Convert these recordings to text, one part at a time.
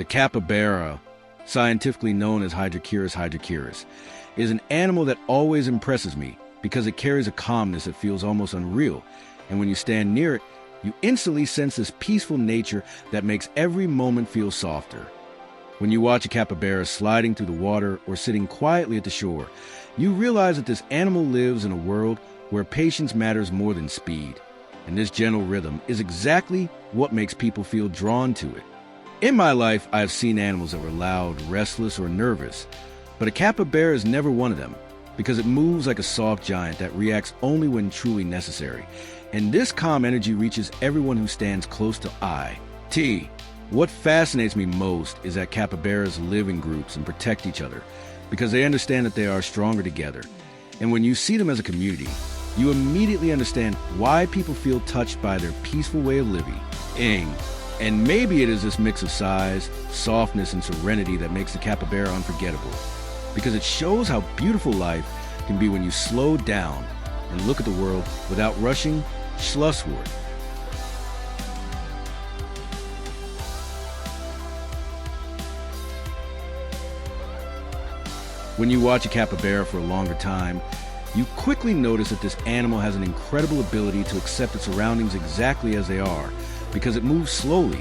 The capybara, scientifically known as hydrochaeris, is an animal that always impresses me because it carries a calmness that feels almost unreal, and when you stand near it, you instantly sense this peaceful nature that makes every moment feel softer. When you watch a capybara sliding through the water or sitting quietly at the shore, you realize that this animal lives in a world where patience matters more than speed, and this gentle rhythm is exactly what makes people feel drawn to it. In my life, I have seen animals that were loud, restless, or nervous, but a capybara is never one of them because it moves like a soft giant that reacts only when truly necessary, and this calm energy reaches everyone who stands close to eye. What fascinates me most is that capybaras live in groups and protect each other because they understand that they are stronger together. And when you see them as a community, you immediately understand why people feel touched by their peaceful way of living. And maybe it is this mix of size, softness, and serenity that makes the capybara unforgettable, because it shows how beautiful life can be when you slow down and look at the world without rushing schlusswort. When you watch a capybara for a longer time, you quickly notice that this animal has an incredible ability to accept its surroundings exactly as they are, because it moves slowly,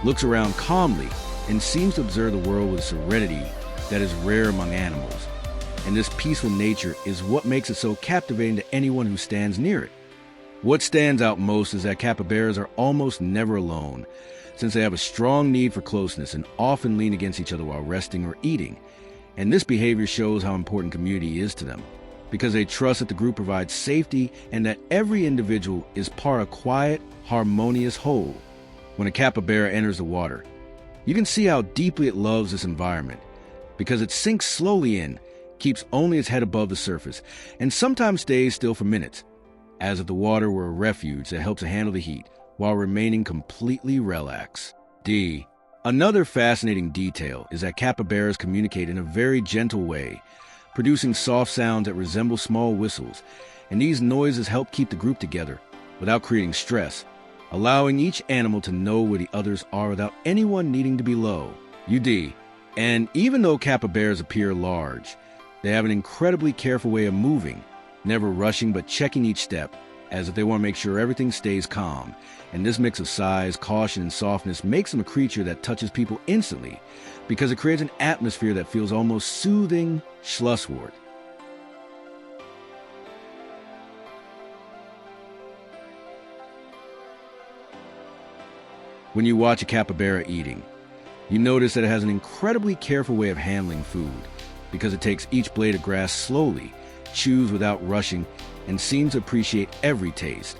looks around calmly, and seems to observe the world with serenity that is rare among animals. And this peaceful nature is what makes it so captivating to anyone who stands near it. What stands out most is that capybaras are almost never alone, since they have a strong need for closeness and often lean against each other while resting or eating. And this behavior shows how important community is to them, because they trust that the group provides safety and that every individual is part of a quiet, harmonious whole. When a capybara enters the water, you can see how deeply it loves this environment, because it sinks slowly in, keeps only its head above the surface, and sometimes stays still for minutes, as if the water were a refuge that helps it handle the heat while remaining completely relaxed. Another fascinating detail is that capybaras communicate in a very gentle way, producing soft sounds that resemble small whistles, and these noises help keep the group together without creating stress, allowing each animal to know where the others are without anyone needing to be low. And even though capybaras appear large, they have an incredibly careful way of moving, never rushing but checking each step, as if they want to make sure everything stays calm. And this mix of size, caution, and softness makes them a creature that touches people instantly, because it creates an atmosphere that feels almost soothing schlusswort. When you watch a capybara eating, you notice that it has an incredibly careful way of handling food, because it takes each blade of grass slowly, chews without rushing, and seems to appreciate every taste,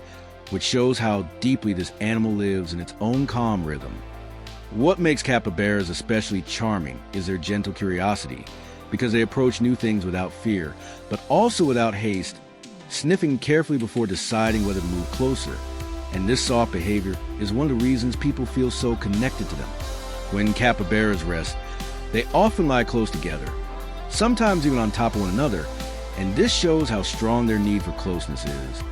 which shows how deeply this animal lives in its own calm rhythm. What makes capybaras especially charming is their gentle curiosity, because they approach new things without fear, but also without haste, sniffing carefully before deciding whether to move closer. And this soft behavior is one of the reasons people feel so connected to them. When capybaras rest, they often lie close together, sometimes even on top of one another, and this shows how strong their need for closeness is,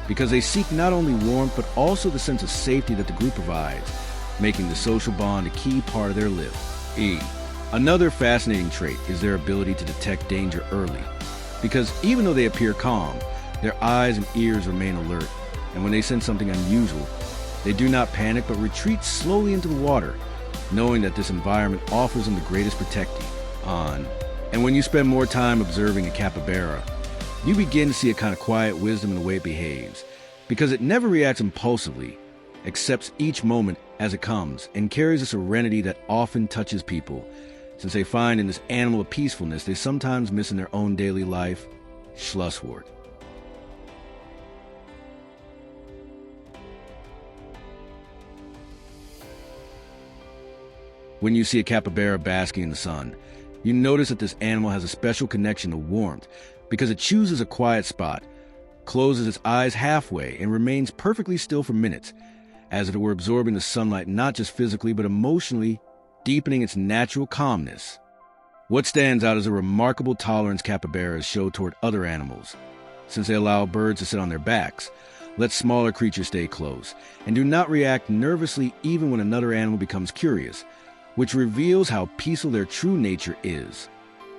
because they seek not only warmth but also the sense of safety that the group provides, making the social bond a key part of their live. Another fascinating trait is their ability to detect danger early, because even though they appear calm, their eyes and ears remain alert, and when they sense something unusual, they do not panic but retreat slowly into the water, knowing that this environment offers them the greatest protection. And when you spend more time observing a capybara, you begin to see a kind of quiet wisdom in the way it behaves, because it never reacts impulsively, accepts each moment as it comes, and carries a serenity that often touches people, since they find in this animal a peacefulness they sometimes miss in their own daily life. Schlusswort. When you see a capybara basking in the sun, you notice that this animal has a special connection to warmth, because it chooses a quiet spot, closes its eyes halfway, and remains perfectly still for minutes, as if it were absorbing the sunlight not just physically but emotionally, deepening its natural calmness. What stands out is a remarkable tolerance capybaras show toward other animals, since they allow birds to sit on their backs, let smaller creatures stay close, and do not react nervously even when another animal becomes curious, which reveals how peaceful their true nature is.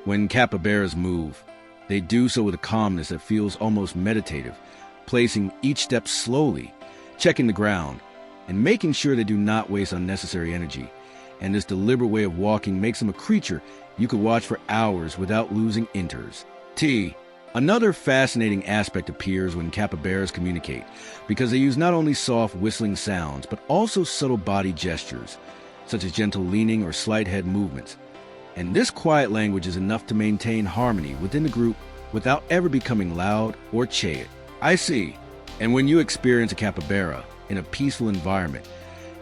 When capybaras move, they do so with a calmness that feels almost meditative, placing each step slowly, checking the ground, and making sure they do not waste unnecessary energy. And this deliberate way of walking makes them a creature you could watch for hours without losing interest. Another fascinating aspect appears when capybaras communicate, because they use not only soft whistling sounds, but also subtle body gestures, such as gentle leaning or slight head movements. And this quiet language is enough to maintain harmony within the group without ever becoming loud or chaotic. I see. And when you experience a capybara in a peaceful environment,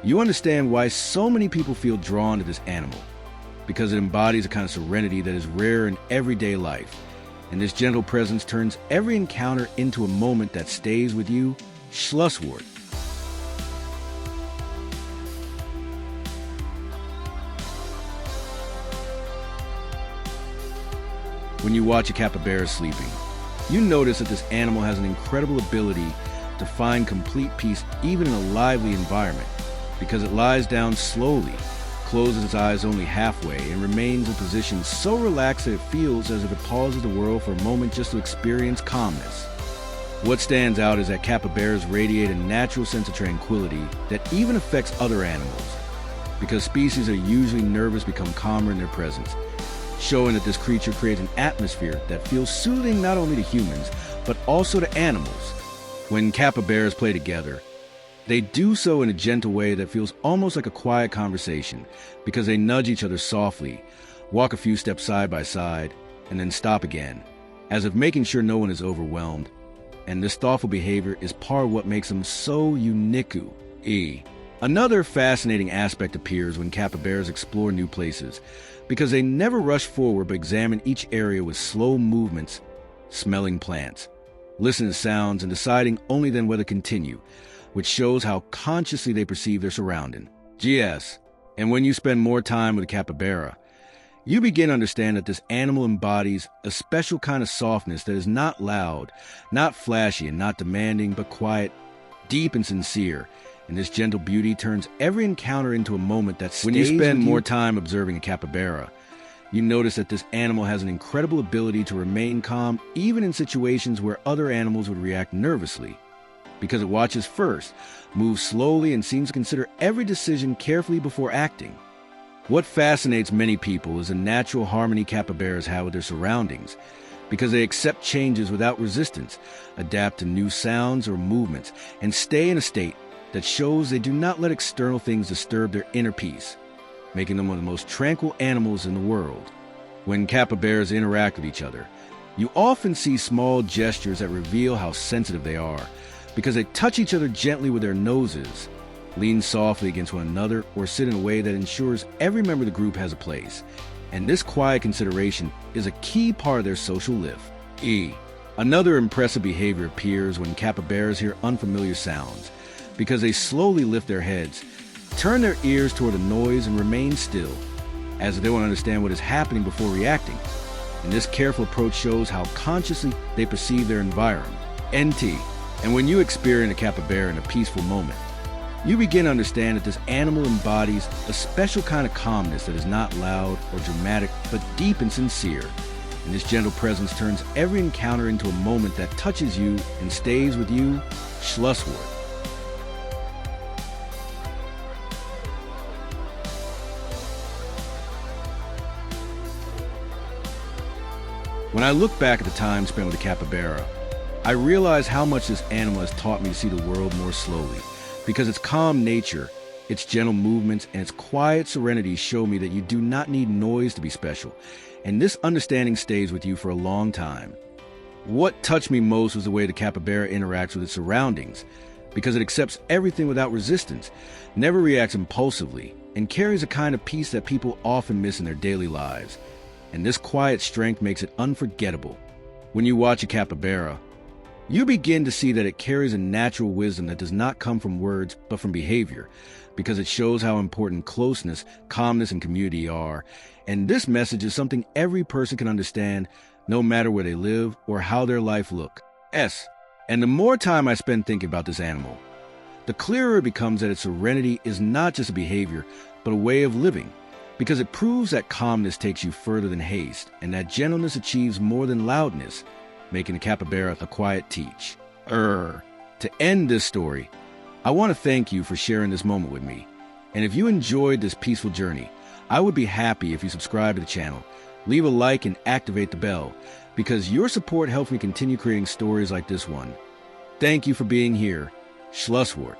you understand why so many people feel drawn to this animal, because it embodies a kind of serenity that is rare in everyday life. And this gentle presence turns every encounter into a moment that stays with you. Schlusswort. When you watch a capybara sleeping, you notice that this animal has an incredible ability to find complete peace even in a lively environment, because it lies down slowly, closes its eyes only halfway, and remains in position so relaxed that it feels as if it pauses the world for a moment just to experience calmness. What stands out is that capybaras radiate a natural sense of tranquility that even affects other animals, because species that are usually nervous become calmer in their presence, showing that this creature creates an atmosphere that feels soothing not only to humans, but also to animals. When capybaras play together, they do so in a gentle way that feels almost like a quiet conversation, because they nudge each other softly, walk a few steps side by side, and then stop again, as if making sure no one is overwhelmed. And this thoughtful behavior is part of what makes them so unique. Another fascinating aspect appears when capybaras explore new places, because they never rush forward but examine each area with slow movements, smelling plants, listening to sounds, and deciding only then whether to continue, which shows how consciously they perceive their surrounding. And when you spend more time with a capybara, you begin to understand that this animal embodies a special kind of softness that is not loud, not flashy, and not demanding, but quiet, deep, and sincere. And this gentle beauty turns every encounter into a moment that stays with you. When you spend more time observing a capybara, you notice that this animal has an incredible ability to remain calm even in situations where other animals would react nervously, because it watches first, moves slowly, and seems to consider every decision carefully before acting. What fascinates many people is the natural harmony capybaras have with their surroundings, because they accept changes without resistance, adapt to new sounds or movements, and stay in a state that shows they do not let external things disturb their inner peace, making them one of the most tranquil animals in the world. When capybaras interact with each other, you often see small gestures that reveal how sensitive they are, because they touch each other gently with their noses, lean softly against one another, or sit in a way that ensures every member of the group has a place. And this quiet consideration is a key part of their social life. Another impressive behavior appears when capybaras hear unfamiliar sounds, because they slowly lift their heads, turn their ears toward the noise, and remain still, as if they want to understand what is happening before reacting. And this careful approach shows how consciously they perceive their environment. And when you experience a capybara in a peaceful moment, you begin to understand that this animal embodies a special kind of calmness that is not loud or dramatic, but deep and sincere. And this gentle presence turns every encounter into a moment that touches you and stays with you. Schlusswort. When I look back at the time spent with the capybara, I realize how much this animal has taught me to see the world more slowly, because its calm nature, its gentle movements, and its quiet serenity show me that you do not need noise to be special, and this understanding stays with you for a long time. What touched me most was the way the capybara interacts with its surroundings, because it accepts everything without resistance, never reacts impulsively, and carries a kind of peace that people often miss in their daily lives. And this quiet strength makes it unforgettable. When you watch a capybara, you begin to see that it carries a natural wisdom that does not come from words, but from behavior, because it shows how important closeness, calmness, and community are. And this message is something every person can understand, no matter where they live or how their life look. And the more time I spend thinking about this animal, the clearer it becomes that its serenity is not just a behavior, but a way of living, because it proves that calmness takes you further than haste, and that gentleness achieves more than loudness, making the capybara a quiet teach. To end this story, I want to thank you for sharing this moment with me. And if you enjoyed this peaceful journey, I would be happy if you subscribe to the channel, leave a like, and activate the bell, because your support helps me continue creating stories like this one. Thank you for being here. Schlusswort.